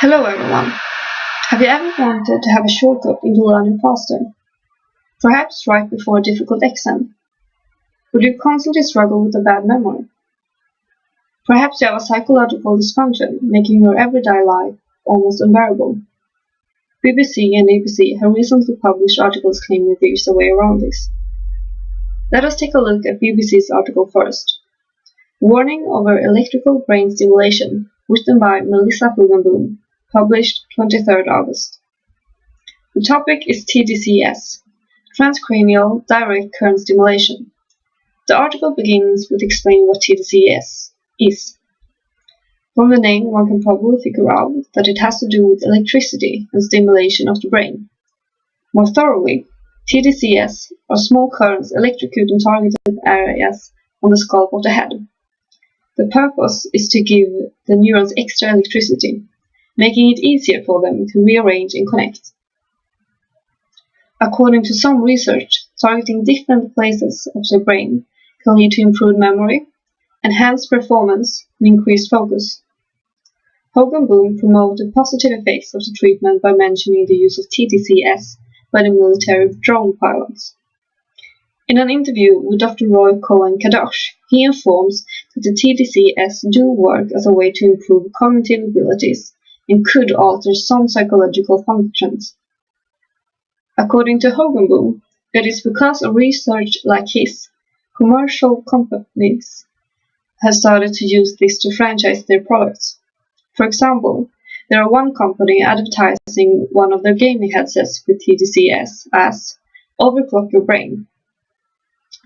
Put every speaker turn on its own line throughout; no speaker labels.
Hello everyone. Have you ever wanted to have a shortcut into learning faster? Perhaps right before a difficult exam? Would you constantly struggle with a bad memory? Perhaps you have a psychological dysfunction, making your everyday life almost unbearable. BBC and ABC have recently published articles claiming there's a way around this. Let us take a look at BBC's article first. Warning over electrical brain stimulation, written by Melissa Hugenboom, published 23rd August. The topic is TDCS, transcranial direct current stimulation. The article begins with explaining what TDCS is. From the name, one can probably figure out that it has to do with electricity and stimulation of the brain. More thoroughly, TDCS are small currents electrocuting targeted areas on the scalp of the head. The purpose is to give the neurons extra electricity, making it easier for them to rearrange and connect. According to some research, targeting different places of the brain can lead to improved memory, enhanced performance, and increased focus. Hugenboom promoted positive effects of the treatment by mentioning the use of TDCS by the military drone pilots. In an interview with Dr. Roy Cohen-Kadosh, he informs that the TDCS do work as a way to improve cognitive abilities and could alter some psychological functions. According to Hugenboom, it is because of research like his, commercial companies have started to use this to franchise their products. For example, there are one company advertising one of their gaming headsets with TDCS as "Overclock Your Brain."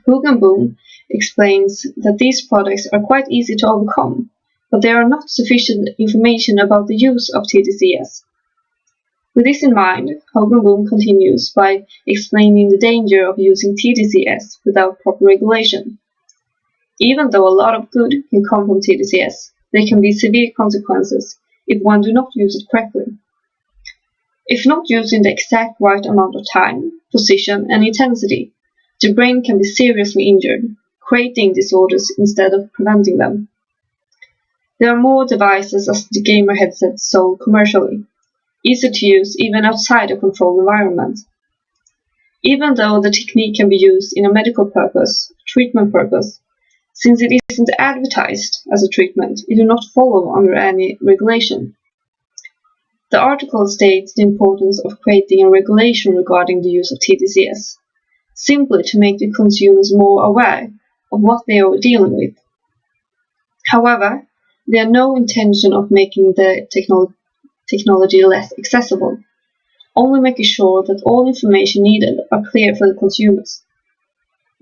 Hugenboom explains that these products are quite easy to overcome, but there are not sufficient information about the use of TDCS. With this in mind, Hugenboom continues by explaining the danger of using TDCS without proper regulation. Even though a lot of good can come from TDCS, there can be severe consequences if one do not use it correctly. If not used in the exact right amount of time, position, and intensity, the brain can be seriously injured, creating disorders instead of preventing them. There are more devices as the gamer headsets sold commercially, easy to use even outside a controlled environment. Even though the technique can be used in a medical purpose, treatment purpose, since it isn't advertised as a treatment, it does not follow under any regulation. The article states the importance of creating a regulation regarding the use of TDCS, simply to make the consumers more aware of what they are dealing with. However, there are no intention of making the technology less accessible, only making sure that all information needed are clear for the consumers.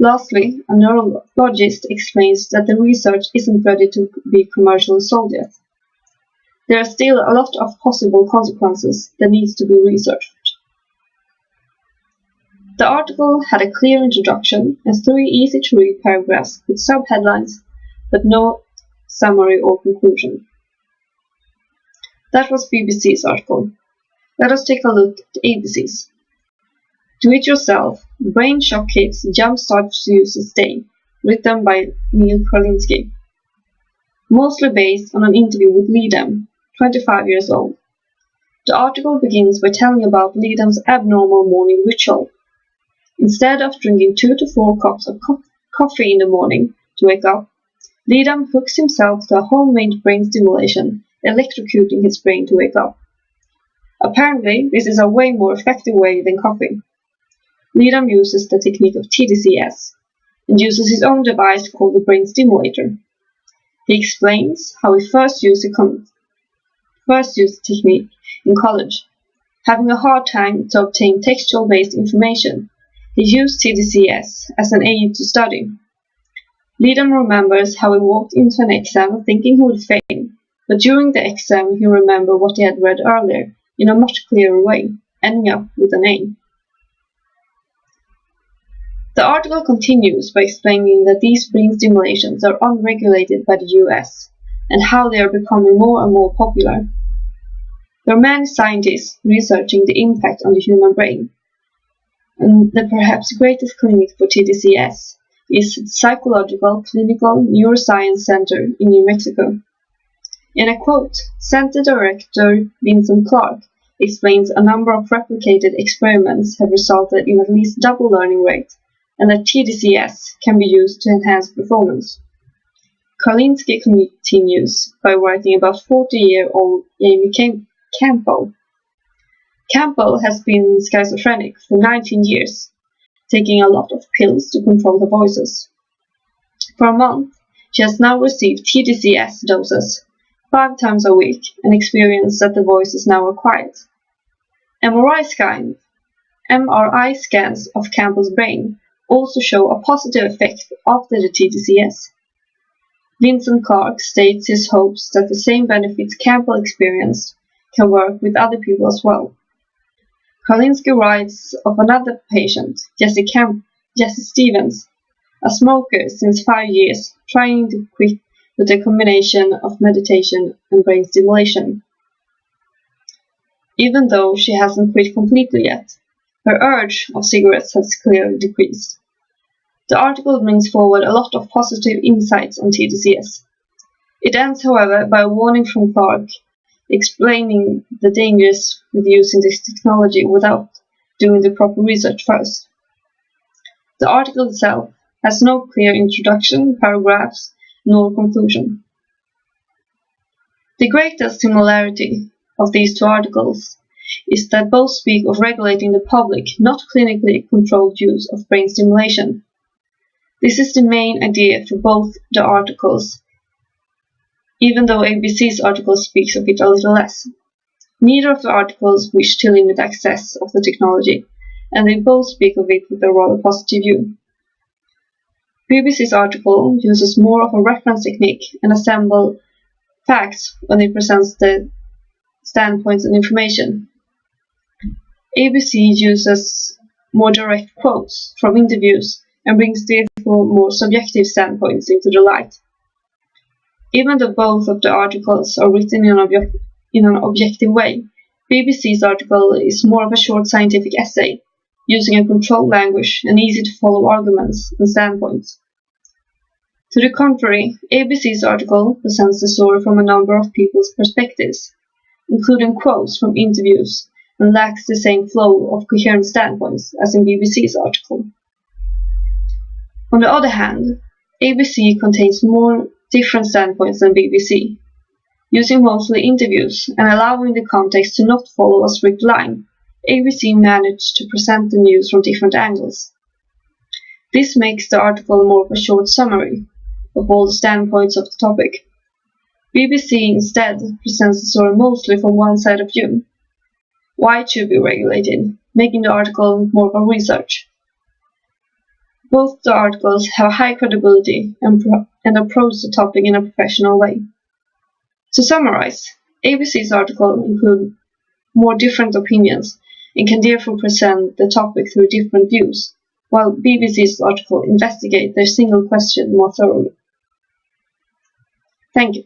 Lastly, a neurologist explains that the research isn't ready to be commercially sold yet. There are still a lot of possible consequences that need to be researched. The article had a clear introduction and 3 easy-to-read paragraphs with subheadlines, but no summary or conclusion. That was BBC's article. Let us take a look at ABC's. Do It Yourself, Brain Shock Kits Jumpstart User's Day, written by Neil Kralinski. Mostly based on an interview with Lidam, 25 years old. The article begins by telling about Lidam's abnormal morning ritual. Instead of drinking 2 to 4 cups of coffee in the morning to wake up, Lidam hooks himself to a homemade brain stimulation, electrocuting his brain to wake up. Apparently, this is a way more effective way than coffee. Lidam uses the technique of TDCS and uses his own device called the brain stimulator. He explains how he first used the technique in college. Having a hard time to obtain textual-based information, he used TDCS as an aid to study. Lidam remembers how he walked into an exam thinking he would fail, but during the exam he remembered what he had read earlier in a much clearer way, ending up with an A. The article continues by explaining that these brain stimulations are unregulated by the US and how they are becoming more and more popular. There are many scientists researching the impact on the human brain, and the perhaps greatest clinic for TDCS is the Psychological Clinical Neuroscience Center in New Mexico. In a quote, Center Director Vincent Clark explains a number of replicated experiments have resulted in at least double learning rate, and that TDCS can be used to enhance performance. Karlinski continues by writing about 40-year-old Amy Campbell. Campbell has been schizophrenic for 19 years, taking a lot of pills to control her voices. For a month, she has now received TDCS doses 5 times a week and experienced that the voice is now quiet. MRI scans of Campbell's brain also show a positive effect after the TDCS. Vincent Clark states his hopes that the same benefits Campbell experienced can work with other people as well. Karlinski writes of another patient, Jesse Stevens, a smoker since 5 years, trying to quit with a combination of meditation and brain stimulation. Even though she hasn't quit completely yet, her urge of cigarettes has clearly decreased. The article brings forward a lot of positive insights on TDCS. It ends, however, by a warning from Clark, explaining the dangers with using this technology without doing the proper research first. The article itself has no clear introduction, paragraphs, nor conclusion. The greatest similarity of these two articles is that both speak of regulating the public, not clinically controlled use of brain stimulation. This is the main idea for both the articles, even though ABC's article speaks of it a little less. Neither of the articles wish to limit access of the technology, and they both speak of it with a rather positive view. BBC's article uses more of a reference technique and assembles facts when it presents the standpoints and information. ABC uses more direct quotes from interviews and brings therefore more subjective standpoints into the light. Even though both of the articles are written in an objective way, BBC's article is more of a short scientific essay, using a controlled language and easy to follow arguments and standpoints. To the contrary, ABC's article presents the story from a number of people's perspectives, including quotes from interviews, and lacks the same flow of coherent standpoints as in BBC's article. On the other hand, ABC contains more different standpoints than BBC. Using mostly interviews and allowing the context to not follow a strict line, ABC managed to present the news from different angles. This makes the article more of a short summary of all the standpoints of the topic. BBC instead presents the story mostly from one side of view. Why it should be regulated, making the article more of a research. Both the articles have high credibility and approach the topic in a professional way. To summarize, ABC's article includes more different opinions and can therefore present the topic through different views, while BBC's article investigates their single question more thoroughly. Thank you.